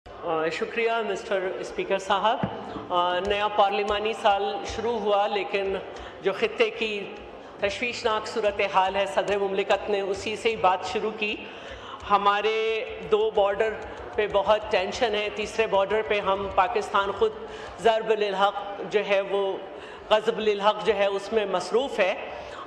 शुक्रिया mister speaker साहब। नया पार्लिमानी साल शुरू हुआ, लेकिन जो ख़ित्ते की तशवीशनाक सूरत हाल है, सदर मुमलिकत ने उसी से ही बात शुरू की। हमारे दो बॉर्डर पे बहुत टेंशन है। तीसरे बॉर्डर पे हम पाकिस्तान ख़ुद ज़र्ब लिल हक़ जो है वो ग़ज़ब लिल हक़ जो है उसमें मसरूफ़ है।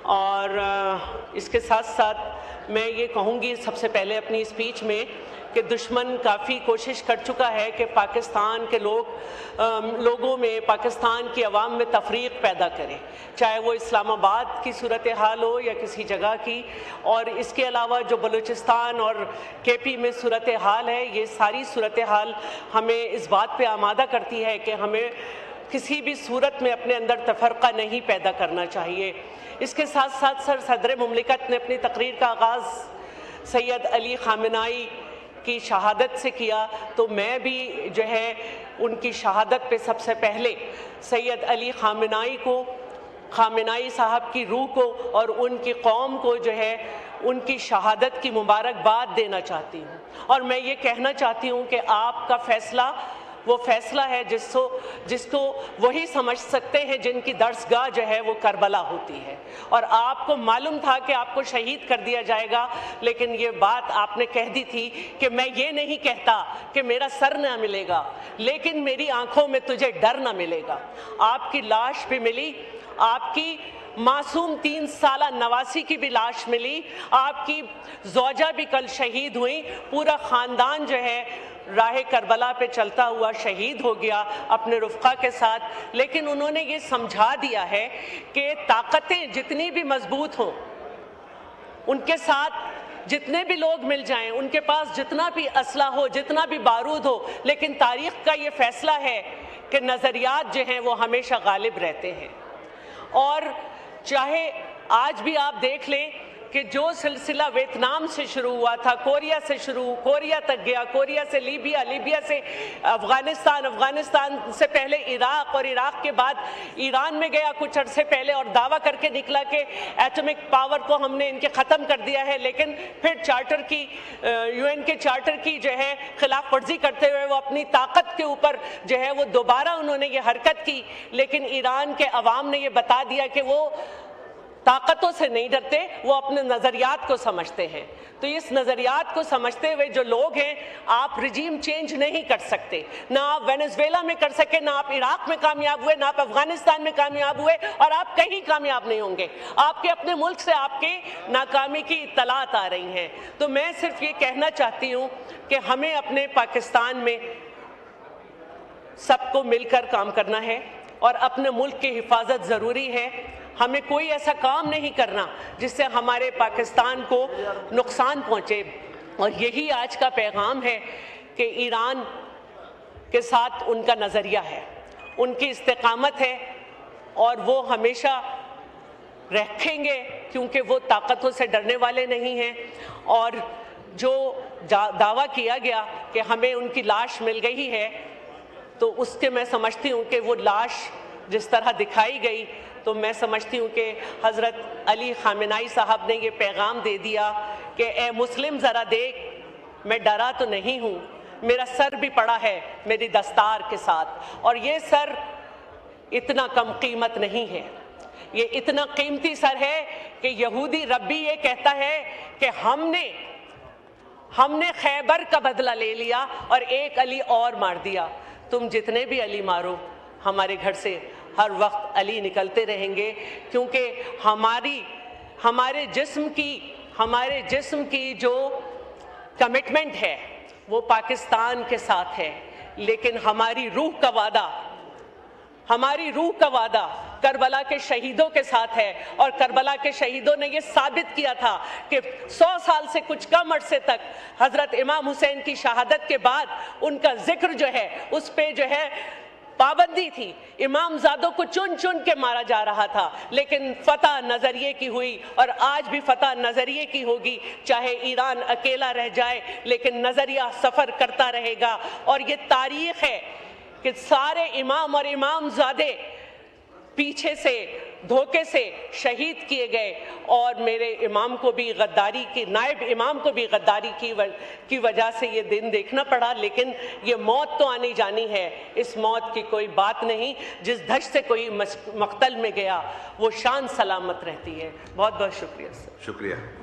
और इसके साथ साथ मैं ये कहूँगी सबसे पहले अपनी स्पीच में कि दुश्मन काफ़ी कोशिश कर चुका है कि पाकिस्तान के लोगों में, पाकिस्तान की आवाम में तफरीक पैदा करे, चाहे वो इस्लामाबाद की सूरत हाल हो या किसी जगह की। और इसके अलावा जो बलूचिस्तान और केपी में सूरत हाल है, ये सारी सूरत हाल हमें इस बात पे आमादा करती है कि हमें किसी भी सूरत में अपने अंदर तफरका नहीं पैदा करना चाहिए। इसके साथ साथ सदर मुमलिकत ने अपनी तकरीर का आगाज़ सैयद अली ख़ामेनी की शहादत से किया, तो मैं भी जो है उनकी शहादत पे सबसे पहले सैयद अली ख़ामेनी को, ख़ामेनी साहब की रूह को और उनकी कौम को जो है उनकी शहादत की मुबारकबाद देना चाहती हूँ। और मैं ये कहना चाहती हूँ कि आपका फ़ैसला वो फ़ैसला है जिसको वही समझ सकते हैं जिनकी दर्सगाह जो है वो करबला होती है। और आपको मालूम था कि आपको शहीद कर दिया जाएगा, लेकिन ये बात आपने कह दी थी कि मैं ये नहीं कहता कि मेरा सर ना मिलेगा, लेकिन मेरी आंखों में तुझे डर ना मिलेगा। आपकी लाश भी मिली, आपकी मासूम 3 साला नवासी की भी लाश मिली, आपकी ज़ौजा भी कल शहीद हुई, पूरा ख़ानदान जो है राह करबला पे चलता हुआ शहीद हो गया अपने रुफ़क़ा के साथ। लेकिन उन्होंने ये समझा दिया है कि ताकतें जितनी भी मजबूत हों, उनके साथ जितने भी लोग मिल जाएं, उनके पास जितना भी असला हो, जितना भी बारूद हो, लेकिन तारीख़ का ये फ़ैसला है कि नज़रियात जो हैं वो हमेशा गालिब रहते हैं। और चाहे आज भी आप देख लें कि जो सिलसिला वियतनाम से शुरू हुआ था, कोरिया से कोरिया तक गया, कोरिया से लीबिया, लीबिया से अफ़गानिस्तान, अफ़गानिस्तान से पहले इराक़ और इराक़ के बाद ईरान में गया कुछ अरसे पहले और दावा करके निकला कि एटॉमिक पावर को हमने इनके ख़त्म कर दिया है। लेकिन फिर चार्टर की, UN के चार्टर की जो है खिलाफ वर्जी करते हुए वो अपनी ताकत के ऊपर जो है वो दोबारा उन्होंने ये हरकत की। लेकिन ईरान के अवाम ने ये बता दिया कि वो ताकतों से नहीं डरते, वो अपने नज़रियात को समझते हैं। तो इस नज़रियात को समझते हुए जो लोग हैं, आप रिजीम चेंज नहीं कर सकते, ना आप वेनेजुएला में कर सके, ना आप इराक़ में कामयाब हुए, ना आप अफ़गानिस्तान में कामयाब हुए, और आप कहीं कामयाब नहीं होंगे। आपके अपने मुल्क से आपके नाकामी की इत्तलात आ रही हैं। तो मैं सिर्फ ये कहना चाहती हूँ कि हमें अपने पाकिस्तान में सबको मिलकर काम करना है और अपने मुल्क की हिफाजत ज़रूरी है। हमें कोई ऐसा काम नहीं करना जिससे हमारे पाकिस्तान को नुकसान पहुँचे। और यही आज का पैगाम है कि ईरान के साथ उनका नज़रिया है, उनकी इस्तिकामत है, और वो हमेशा रखेंगे क्योंकि वो ताकतों से डरने वाले नहीं हैं। और जो दावा किया गया कि हमें उनकी लाश मिल गई है, तो उसके मैं समझती हूँ कि वो लाश जिस तरह दिखाई गई, तो मैं समझती हूँ कि हज़रत अली ख़ामेनी साहब ने ये पैगाम दे दिया कि ए मुस्लिम ज़रा देख, मैं डरा तो नहीं हूँ, मेरा सर भी पड़ा है मेरी दस्तार के साथ। और ये सर इतना कम कीमत नहीं है, ये इतना कीमती सर है कि यहूदी रब्बी ये कहता है कि हमने खैबर का बदला ले लिया और एक अली और मार दिया। तुम जितने भी अली मारो, हमारे घर से हर वक्त अली निकलते रहेंगे, क्योंकि हमारे जिस्म की जो कमिटमेंट है वो पाकिस्तान के साथ है, लेकिन हमारी रूह का वादा करबला के शहीदों के साथ है। और करबला के शहीदों ने ये साबित किया था कि 100 साल से कुछ कम अरसे तक हज़रत इमाम हुसैन की शहादत के बाद उनका जिक्र जो है उस पे जो है पाबंदी थी। इमामजादों को चुन चुन के मारा जा रहा था, लेकिन फतह नज़रिए की हुई, और आज भी फतह नज़रिए की होगी। चाहे ईरान अकेला रह जाए, लेकिन नज़रिया सफ़र करता रहेगा। और ये तारीख़ है कि सारे इमाम और इमामजादे पीछे से دھوکے سے شہید کیے گئے اور میرے امام کو بھی غداری کی، نائب امام کو بھی غداری کی وجہ سے یہ دن دیکھنا پڑا، لیکن یہ موت تو آنی جانی ہے، اس موت کی کوئی بات نہیں۔ جس دھش سے کوئی مقتل میں گیا وہ شان سلامت رہتی ہے۔ بہت بہت شکریہ سر۔ شکریہ۔